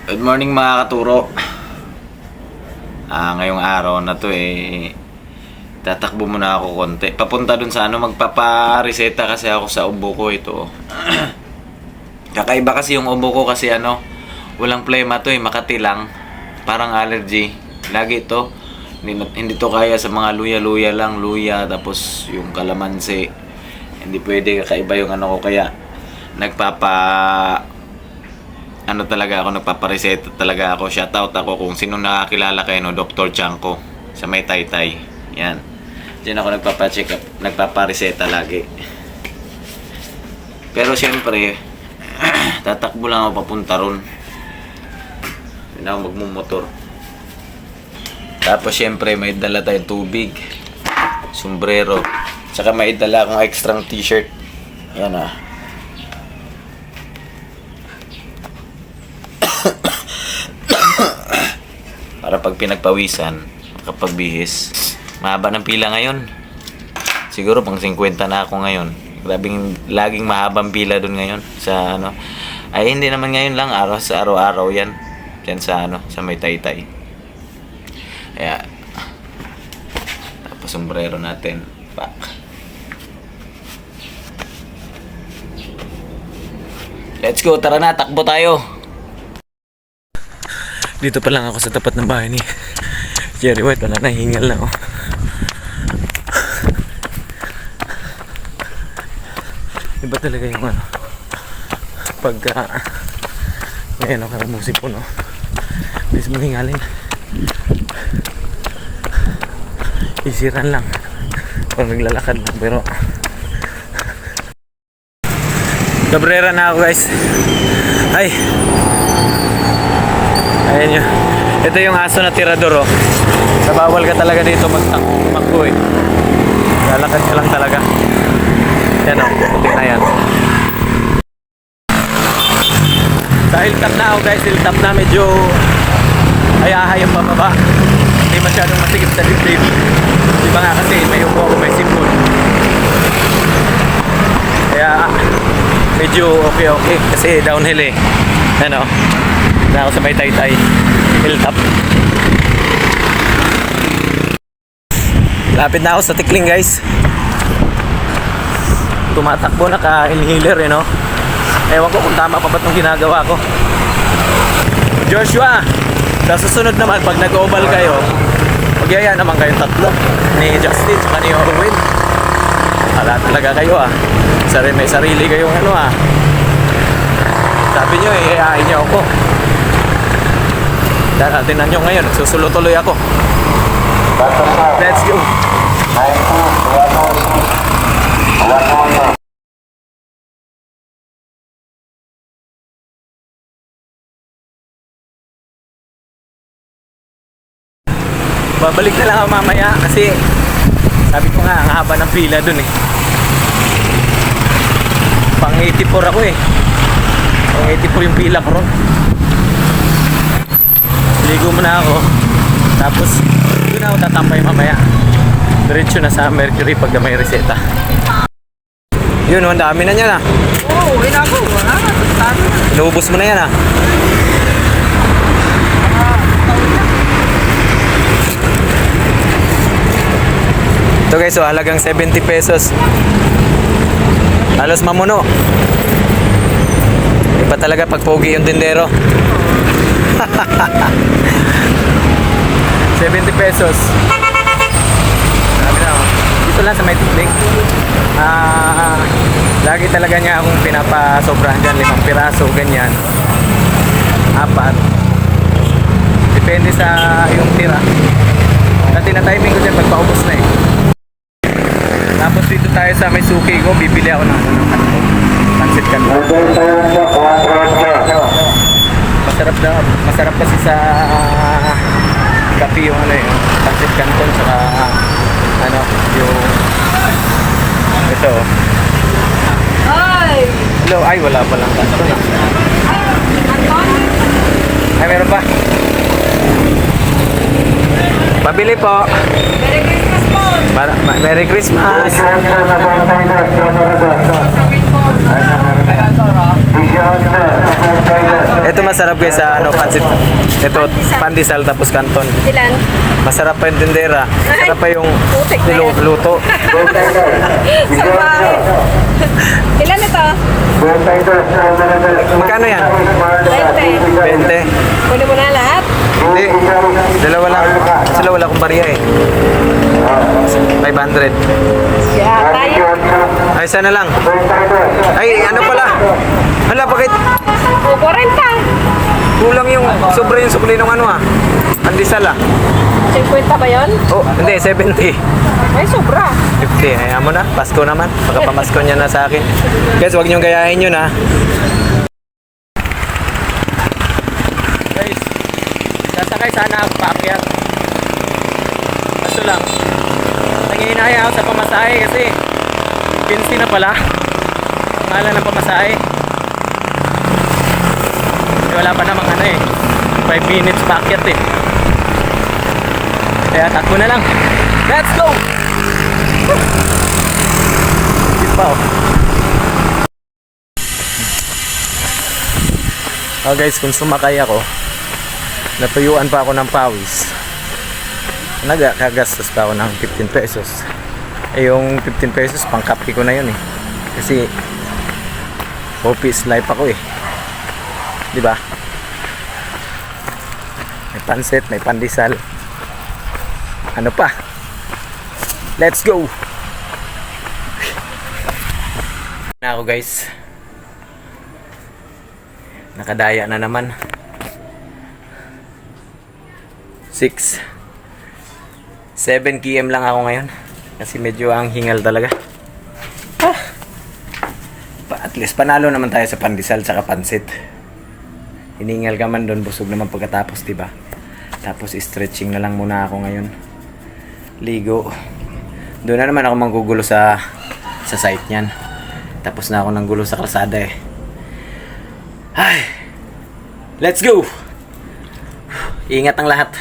Good morning mga katuro. Ngayong araw na to tatakbo muna ako konti. Papunta dun sa magpapareseta kasi ako sa ubo ko ito. Kakaiba kasi yung ubo ko kasi walang plema to Makati lang. Parang allergy. Lagi ito. Hindi to kaya sa mga luya-luya lang. Luya tapos yung kalamansi. Hindi pwede kakaiba yung ko kaya nagpapareseta talaga ako. Shoutout ako kung sino nakakilala kayo Dr. Chanko sa may Taytay. Yan. Diyan ako nagpapa-check up, nagpapareseta lagi. Pero siyempre, tatakbo lang ako papunta ron. Hindi ako magmumotor. Tapos siyempre may dala tayong tubig, sombrero, saka may dala akong extra t-shirt. Yan para pag pinagpawisan, makapagbihis. Mahaba ng pila ngayon. Siguro pang 50 na ako ngayon. Grabing laging mahabang pila doon ngayon sa Ay hindi naman ngayon lang, araw-araw yan. Diyan sa sa may Taytay. Kaya tapos sombrero natin. Pak. Let's go, tara na, takbo tayo. Dito pa lang ako sa tapat ng bahay ni Jerry White. Wala na, hingal na ako. Iba talaga yung pagka ngayon ako musik po please mo hingalin. Isiran lang pag naglalakad lang, pero Cabrera na ako guys. Ay, ayan yun. Ito yung aso na tirador Nabawal ka talaga dito magtakbo lalakad ka lang talaga. Yan puti na yan. Sa hilltop na ako guys. Hilltop na medyo ayahay yung pababa. Hindi masyadong masigip sa dibdib. Diba nga kasi may upo ako, may sipon. Kaya medyo okay kasi downhill na ako sa may Taytay hilltop. Lapit na ako sa Tikling guys. Tumatakbo, naka-inhaler Ewan ko kung tama pa ba itong ginagawa ko. Joshua, sa susunod naman pag nag-oval kayo, magyaya naman kayong tatlo ni Justin at ni Orwin. Wala talaga kayo may sarili kayong sabi nyo iayain nyo ako. Tinan nyo ngayon, susulo-tuloy ako. Let's go. Babalik na lang ako mamaya kasi sabi ko nga ang haba ng pila dun pang 84 ako pang 84 yung pila ko ron. Ligo muna ako tapos doon ako tatampay mamaya. Diretso na sa Mercury pag may reseta. Yun ang dami na niyan Oo, ako. Wala na. Inuubos mo na yan Ito guys, halagang 70 pesos. Halos mamuno. Iba talaga pag pogi yung tindero. 70 pesos. Sabi na dito lang sa may Tikling. Lagi talaga niya akong pinapasobrahan dyan, 5 piraso, ganyan. 4. Depende sa yung tira. Dati na timing ko dyan pag paubos na Tapos dito tayo sa may suki ko, bibili ako ng pancit canton. Masarap kasi sa kape yung pancit canton saka yung ito. Hello, ay wala pa lang canton. Ay meron pa. Pabili po. Merry Christmas po. Merry Christmas. Ito masarap guys sa ano, pansit. Ito, pandesal tapos canton. Ilan? Masarap pa yung tindera. Masarap pa yung Putik na yan. niluto. Sa bahay. Ilan ito? Magkano yan? 20. 20. Kunin mo na lahat. Hindi. Dalawa lang. Sila wala akong bariya eh. 500. Yeah, tayo. Ay, sana lang. Ay, ano pala? Hala, bakit? O, 40. Kulang yung sobra yung sukli ng ano ah. Pandesal ah. 50 ba yun? Oh, hindi, 70. Ay, sobra. 50. Hayaan mo na. Pasko naman. Pagkapamasko niya na sa akin. Guys, huwag niyong gayahin yun ha. Guys, sasakay sana ako paakyat. Kaso lang, nangihinaya ako sa pamasahe kasi 15 na pala. Pangalan ng pamasahe. Eh, wala pa namang ano eh. 5 minutes paakyat eh. Kaya takbo na lang. Let's go! Wow. Oh guys, kung sumakay ako, natuyuan pa ako ng pawis. Nagkagastos pa ako ng 15 pesos. Eh yung 15 pesos, pangkapi ko na yun eh. Kasi office life ako eh. Diba? May pansit, may pandesal. Ano pa? Let's go! Na ako guys. Nakadaya na naman. 7 km lang ako ngayon. Kasi medyo ang hingal talaga. At least panalo naman tayo sa pandesal tsaka pansit. Hiningal ka man doon, busog naman pagkatapos, diba? Tapos stretching na lang muna ako ngayon. Ligo. Doon na naman ako manggugulo sa site niyan. Tapos na ako ng gulo sa kalsada eh. Ay! Let's go! Ingat ang lahat.